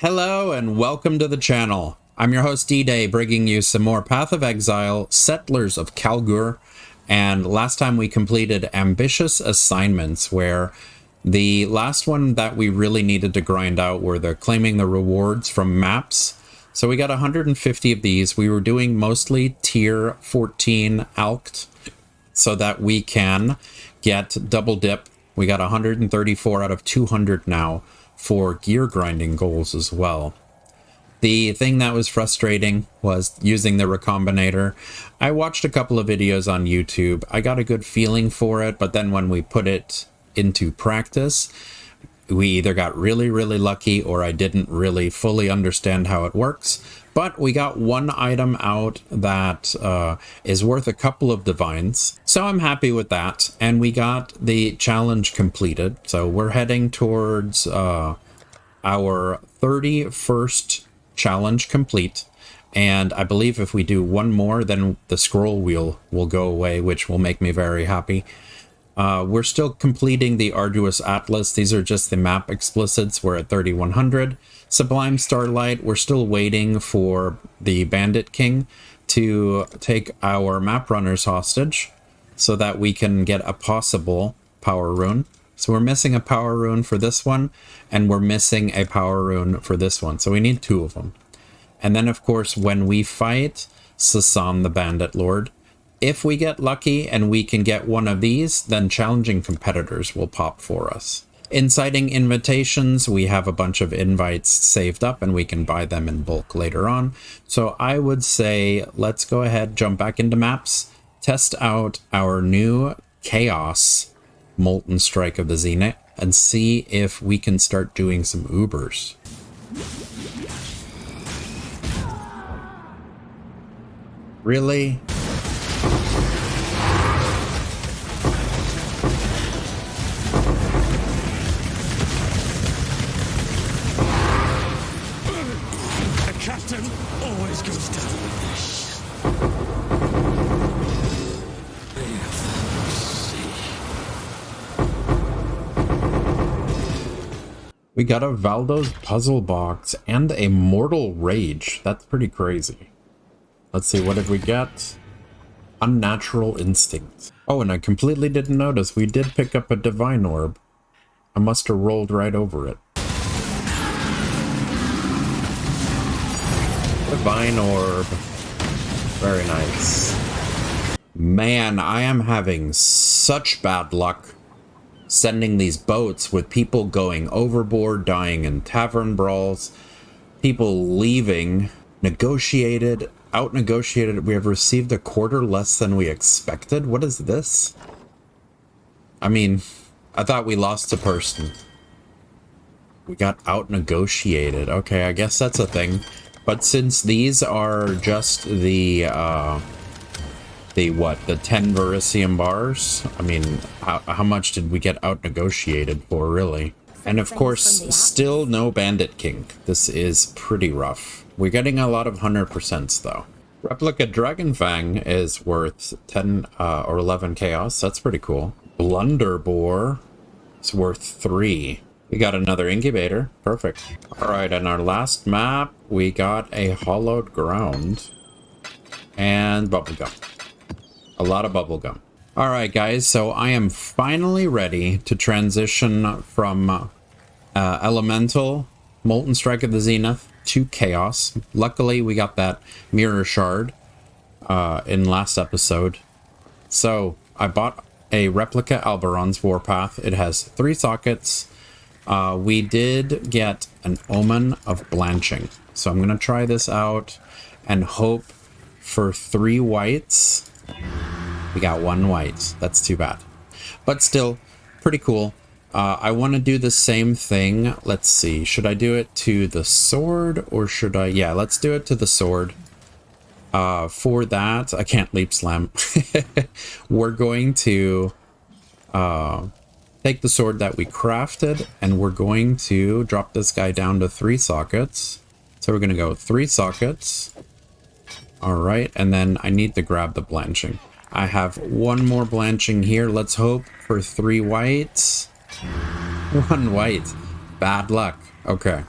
Hello and welcome to the channel. I'm your host D-Day, bringing you some more Path of Exile, Settlers of Kalgur, and last time we completed ambitious assignments, where the last one that we really needed to grind out were the claiming the rewards from maps. So we got 150 of these. We were doing mostly tier 14 Alkt so that we can get double dip. We got 134 out of 200 now for gear grinding goals as well. The thing that was frustrating was using the Recombinator. I watched a couple of videos on YouTube. I got a good feeling for it, but then when we put it into practice, we either got really lucky or I didn't really fully understand how it works. But we got one item out that is worth a couple of divines. So I'm happy with that. And we got the challenge completed. So we're heading towards our 31st challenge complete. And I believe if we do one more, then the scroll wheel will go away, which will make me very happy. We're still completing the Arduous Atlas. These are just the map explicits. We're at 3100. Sublime Starlight, we're still waiting for the Bandit King to take our map runners hostage so that we can get a possible power rune. So we're missing a power rune for this one, and we're missing a power rune for this one. So we need two of them. And then, of course, when we fight Sasan the Bandit Lord, if we get lucky and we can get one of these, then challenging competitors will pop for us. Inciting invitations, we have a bunch of invites saved up and we can buy them in bulk later on. So I would say let's go ahead, jump back into maps, test out our new Chaos Molten Strike of the Zenith, and see if we can start doing some Ubers. Really? Captain always goes down with this. We got a Valdo's Puzzle Box and a Mortal Rage. That's pretty crazy. Let's see, what did we get? Unnatural Instinct. Oh, and I completely didn't notice we did pick up a Divine Orb. I must have rolled right over it. Divine Orb. Very nice. Man, I am having such bad luck sending these boats with people going overboard, dying in tavern brawls, people leaving, negotiated, out-negotiated. We have received a quarter less than we expected. What is this? I mean, I thought we lost a person. We got out-negotiated. Okay, I guess that's a thing. But since these are just the 10 Verisium bars, I mean, how much did we get out-negotiated for, really? And of course, still no Bandit King. This is pretty rough. We're getting a lot of 100%s, though. Replica Dragonfang is worth 10 or 11 chaos. That's pretty cool. Blunderbore is worth 3. We got another incubator. Perfect. All right, on our last map, we got a hollowed ground and bubblegum. A lot of bubblegum. All right, guys, so I am finally ready to transition from Elemental, Molten Strike of the Zenith, to Chaos. Luckily, we got that Mirror Shard in last episode. So I bought a Replica Alberon's Warpath. It has 3 sockets. We did get an Omen of Blanching. So I'm going to try this out and hope for 3 whites. We got 1 white. That's too bad. But still, pretty cool. I want to do the same thing. Let's see. Should I do it to the sword or should I? Yeah, let's do it to the sword. For that, I can't leap slam. We're going to take the sword that we crafted and we're going to drop this guy down to 3 sockets. So we're going to go 3 sockets. All right. And then I need to grab the blanching. I have 1 more blanching here. Let's hope for 3 whites. 1 white. Bad luck. Okay.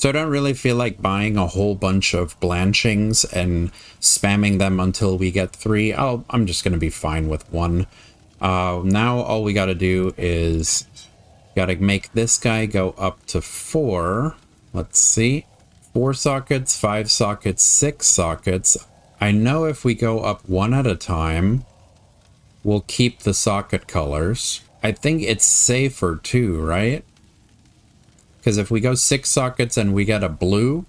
So I don't really feel like buying a whole bunch of blanchings and spamming them until we get 3. I'm just going to be fine with 1. Now all we got to do is got to make this guy go up to 4. Let's see. 4 sockets, 5 sockets, 6 sockets. I know if we go up 1 at a time, we'll keep the socket colors. I think it's safer too, right? Because if we go 6 sockets and we get a blue,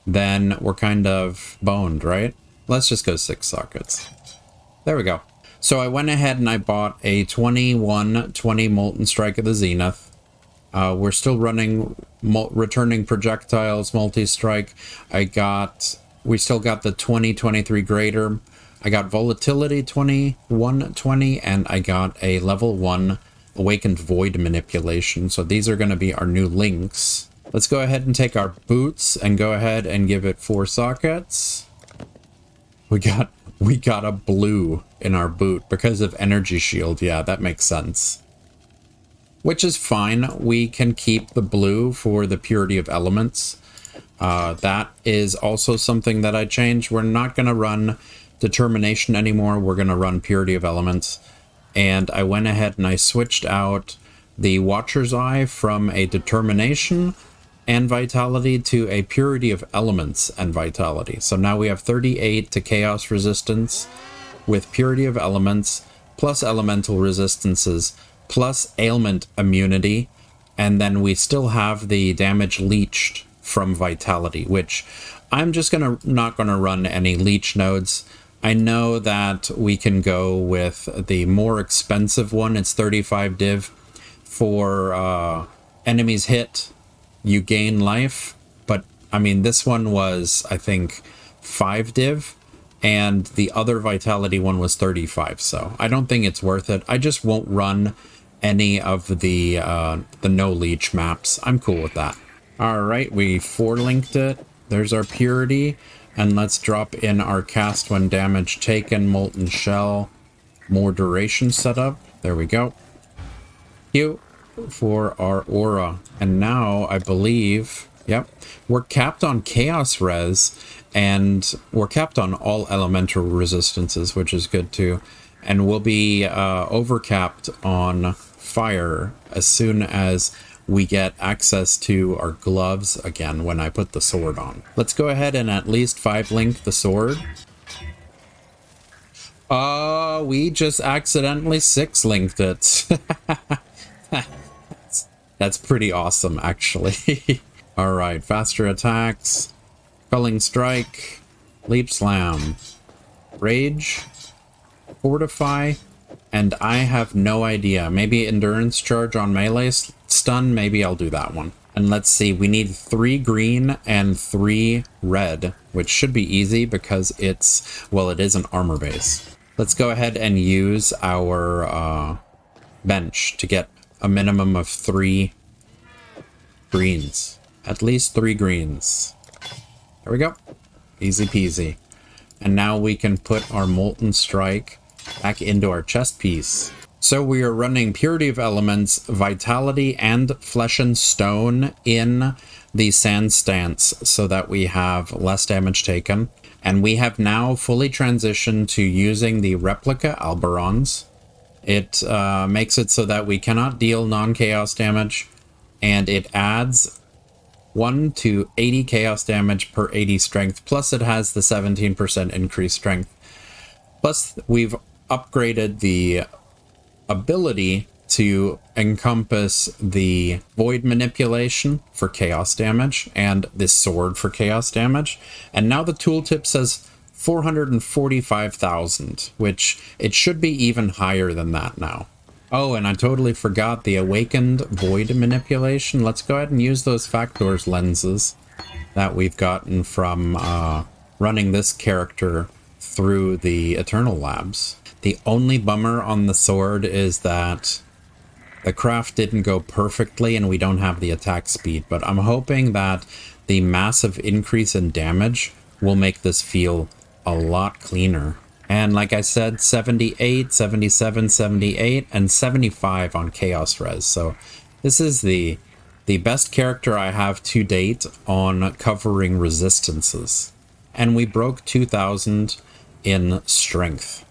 then we're kind of boned, right? Let's just go 6 sockets. There we go. So I went ahead and I bought a 2120 Molten Strike of the Zenith. We're still running returning projectiles, multi-strike. We still got the 2023 Greater. I got Volatility 2120, and I got a level 1 Awakened Void Manipulation. So these are going to be our new links. Let's go ahead and take our boots and go ahead and give it 4 sockets. We got a blue in our boot because of Energy Shield. Yeah, that makes sense. Which is fine. We can keep the blue for the Purity of Elements. That is also something that I changed. We're not going to run Determination anymore. We're going to run Purity of Elements. And I went ahead and I switched out the Watcher's Eye from a Determination and Vitality to a Purity of Elements and Vitality. So now we have 38 to Chaos Resistance with Purity of Elements, plus Elemental Resistances, plus Ailment Immunity, and then we still have the Damage Leached from Vitality, which I'm just not gonna run any Leech nodes. I know that we can go with the more expensive one. It's 35 div. For enemies hit, you gain life. But, I mean, this one was, I think, 5 div. And the other Vitality one was 35. So I don't think it's worth it. I just won't run any of the no leech maps. I'm cool with that. All right, we 4-linked it. There's our Purity. And let's drop in our cast when damage taken, Molten Shell, more duration setup. There we go. Q for our aura. And now I believe, yep, we're capped on Chaos Res, and we're capped on all elemental resistances, which is good too. And we'll be overcapped on fire as soon as we get access to our gloves again when I put the sword on. Let's go ahead and at least 5-link the sword. We just accidentally 6-linked it. That's pretty awesome, actually. All right, faster attacks, Culling Strike, Leap Slam, Rage, Fortify, and I have no idea. Maybe Endurance Charge on melee stun, maybe I'll do that one. And let's see, we need 3 green and 3 red, which should be easy because it's, well, it is an armor base. Let's go ahead and use our bench to get a minimum of 3 greens. At least 3 greens. There we go. Easy peasy. And now we can put our Molten Strike back into our chest piece. So we are running Purity of Elements, Vitality, and Flesh and Stone in the Sand Stance so that we have less damage taken. And we have now fully transitioned to using the Replica Alberons. It makes it so that we cannot deal non-chaos damage, and it adds 1 to 80 chaos damage per 80 strength, plus it has the 17% increased strength. Plus we've upgraded the ability to encompass the void manipulation for chaos damage and this sword for chaos damage. And now the tooltip says 445,000, which it should be even higher than that now. Oh, and I totally forgot the awakened void manipulation. Let's go ahead and use those Factor's lenses that we've gotten from running this character through the Eternal Labs. The only bummer on the sword is that the craft didn't go perfectly and we don't have the attack speed, but I'm hoping that the massive increase in damage will make this feel a lot cleaner. And like I said, 78, 77, 78, and 75 on Chaos Res. So this is the the best character I have to date on covering resistances. And we broke 2,000 in strength.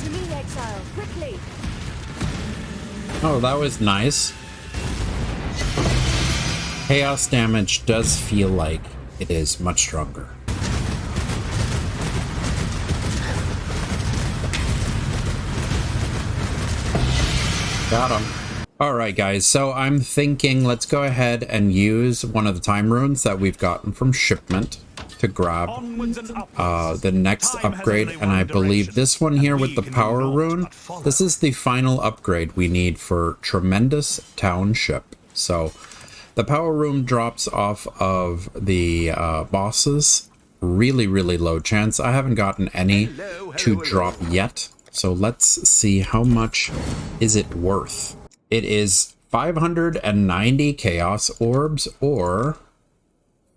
To me, exile, quickly. Oh, that was nice. Chaos damage does feel like it is much stronger. Got him. Alright guys, so I'm thinking let's go ahead and use one of the time runes that we've gotten from shipment to grab the next upgrade, and I believe this one here with the power rune, this is the final upgrade we need for Tremendous Township. So the power rune drops off of the bosses, really low chance. I haven't gotten any to drop yet, so let's see how much is it worth. It is 590 chaos orbs or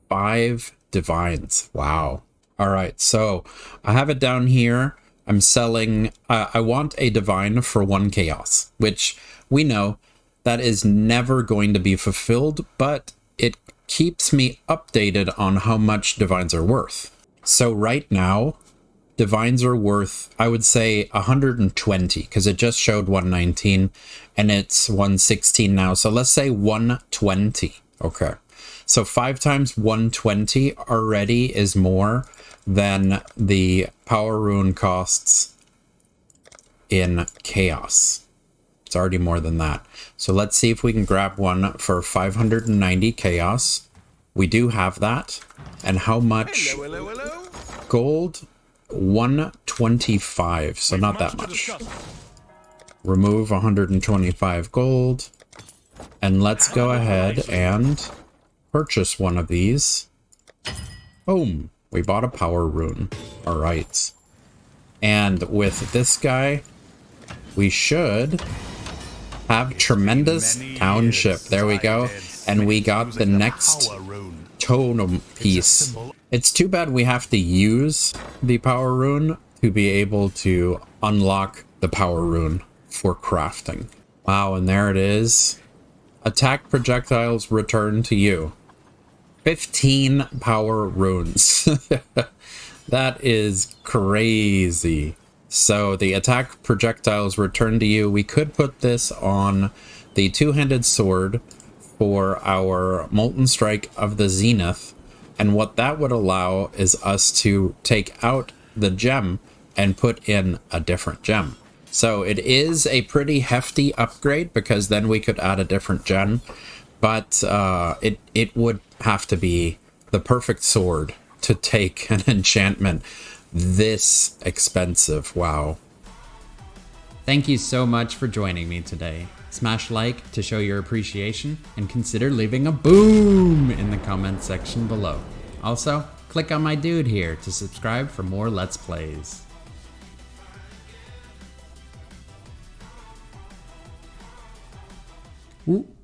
5 divines. Wow. All right, so I have it down here. I'm selling, I want a divine for 1 chaos, which we know that is never going to be fulfilled, but it keeps me updated on how much divines are worth. So right now, divines are worth, I would say 120, because it just showed 119 and it's 116 now. So let's say 120. Okay. So 5 times 120 already is more than the power rune costs in chaos. It's already more than that. So let's see if we can grab one for 590 chaos. We do have that. And how much? Gold? 125, so not that much. Remove 125 gold, and let's go ahead and purchase one of these. Boom, we bought a power rune. All right, and with this guy we should have Tremendous Township. There we go, and we got the next totem piece. It's too bad we have to use the power rune to be able to unlock the power rune for crafting. Wow, and there it is. Attack projectiles return to you. 15 power runes. That is crazy. So the attack projectiles return to you. We could put this on the two-handed sword for our Molten Strike of the Zenith. And what that would allow is us to take out the gem and put in a different gem. So it is a pretty hefty upgrade because then we could add a different gem. But it would have to be the perfect sword to take an enchantment this expensive. Wow. Thank you so much for joining me today. Smash like to show your appreciation and consider leaving a boom in the comment section below. Also, click on my dude here to subscribe for more Let's Plays. Ooh.